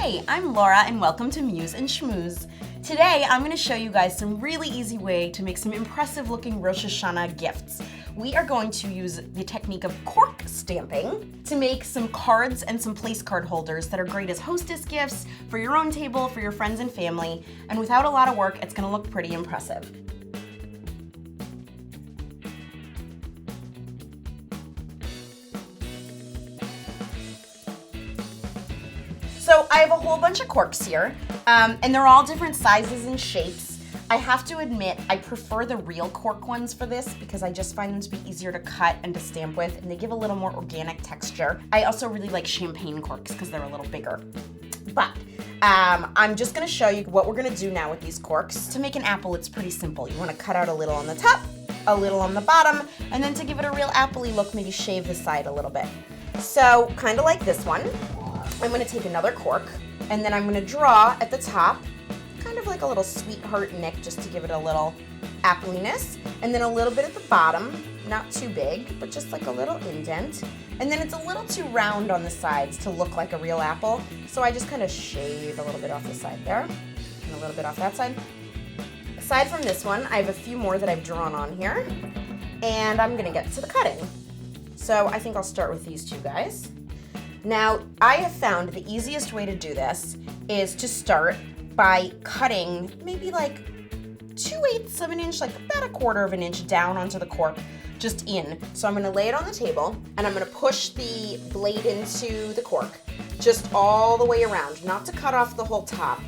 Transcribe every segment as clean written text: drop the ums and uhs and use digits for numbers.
Hi, I'm Laura and welcome to Muse and Schmooze. Today I'm going to show you guys some really easy way to make some impressive looking Rosh Hashanah gifts. We are going to use the technique of cork stamping to make some cards and some place card holders that are great as hostess gifts for your own table, for your friends and family, and without a lot of work, it's going to look pretty impressive. So I have a whole bunch of corks here, and they're all different sizes and shapes. I have to admit, I prefer the real cork ones for this because I just find them to be easier to cut and to stamp with, and they give a little more organic texture. I also really like champagne corks because they're a little bigger. But I'm just gonna show you what we're gonna do now with these corks. To make an apple, it's pretty simple. You wanna cut out a little on the top, a little on the bottom, and then to give it a real apple-y look, maybe shave the side a little bit. So, kind of like this one. I'm going to take another cork, and then I'm going to draw at the top, kind of like a little sweetheart nick just to give it a little appliness, and then a little bit at the bottom, not too big, but just like a little indent. And then it's a little too round on the sides to look like a real apple, so I just kind of shave a little bit off the side there, and a little bit off that side. Aside from this one, I have a few more that I've drawn on here, and I'm going to get to the cutting. So I think I'll start with these two guys. Now, I have found the easiest way to do this is to start by cutting maybe like 2/8 of an inch, like about 1/4 of an inch down onto the cork, just in. So I'm gonna lay it on the table and I'm gonna push the blade into the cork, just all the way around, not to cut off the whole top,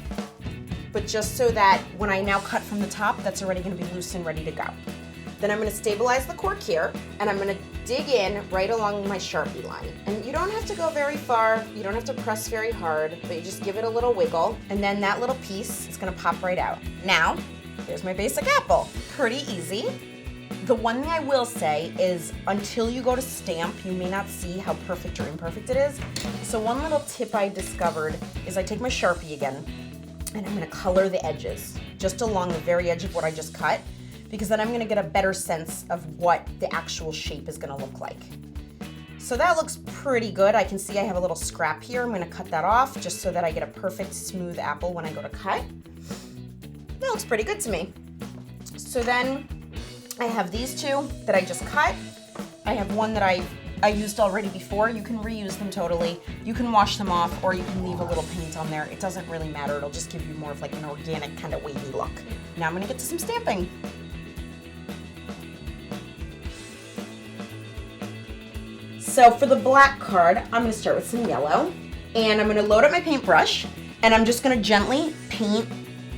but just so that when I now cut from the top, that's already gonna be loose and ready to go. Then I'm going to stabilize the cork here, and I'm going to dig in right along my Sharpie line. And you don't have to go very far, you don't have to press very hard, but you just give it a little wiggle, and then that little piece is going to pop right out. Now, here's my basic apple. Pretty easy. The one thing I will say is until you go to stamp, you may not see how perfect or imperfect it is. So one little tip I discovered is I take my Sharpie again, and I'm going to color the edges, just along the very edge of what I just cut, because then I'm gonna get a better sense of what the actual shape is gonna look like. So that looks pretty good. I can see I have a little scrap here. I'm gonna cut that off just so that I get a perfect smooth apple when I go to cut. That looks pretty good to me. So then I have these two that I just cut. I have one that I used already before. You can reuse them totally. You can wash them off or you can leave a little paint on there. It doesn't really matter. It'll just give you more of like an organic kind of wavy look. Now I'm gonna get to some stamping. So for the black card, I'm gonna start with some yellow, and I'm gonna load up my paintbrush, and I'm just gonna gently paint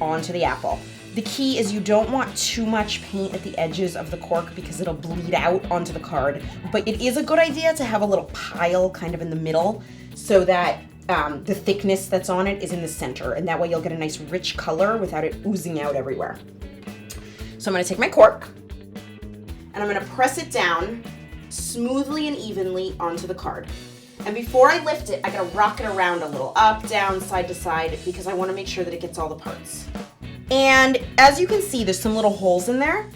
onto the apple. The key is you don't want too much paint at the edges of the cork because it'll bleed out onto the card, but it is a good idea to have a little pile kind of in the middle so that the thickness that's on it is in the center, and that way you'll get a nice rich color without it oozing out everywhere. So I'm gonna take my cork, and I'm gonna press it down smoothly and evenly onto the card. And before I lift it, I gotta rock it around a little, up, down, side to side, because I wanna make sure that it gets all the parts. And as you can see, there's some little holes in there.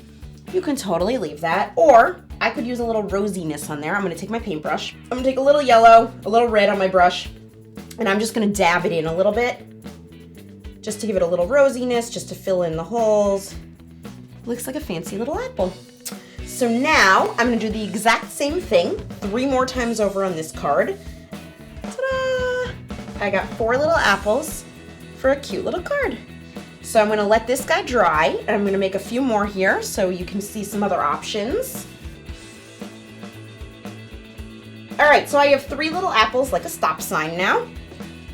You can totally leave that, or I could use a little rosiness on there. I'm gonna take my paintbrush. I'm gonna take a little yellow, a little red on my brush, and I'm just gonna dab it in a little bit, just to give it a little rosiness, just to fill in the holes. Looks like a fancy little apple. So now I'm going to do the exact same thing 3 more times over on this card. Ta-da! I got 4 little apples for a cute little card. So I'm going to let this guy dry, and I'm going to make a few more here so you can see some other options. All right, so I have 3 little apples like a stop sign now.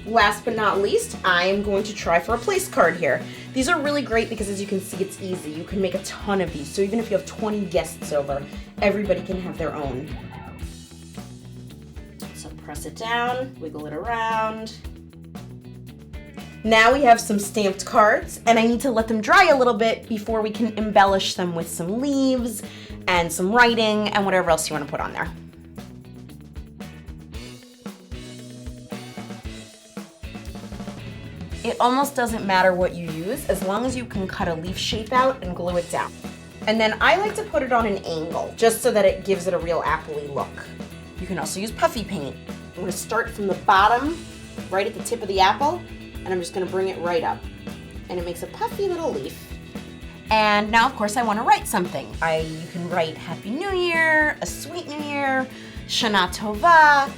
Last but not least, I am going to try for a place card here. These are really great because as you can see, it's easy. You can make a ton of these. So even if you have 20 guests over, everybody can have their own. So press it down, wiggle it around. Now we have some stamped cards, and I need to let them dry a little bit before we can embellish them with some leaves and some writing and whatever else you want to put on there. It almost doesn't matter what you use as long as you can cut a leaf shape out and glue it down. And then I like to put it on an angle just so that it gives it a real apple-y look. You can also use puffy paint. I'm going to start from the bottom right at the tip of the apple, and I'm just gonna bring it right up. And it makes a puffy little leaf. And now, of course, I wanna write something. You can write Happy New Year, a Sweet New Year, Shana Tova,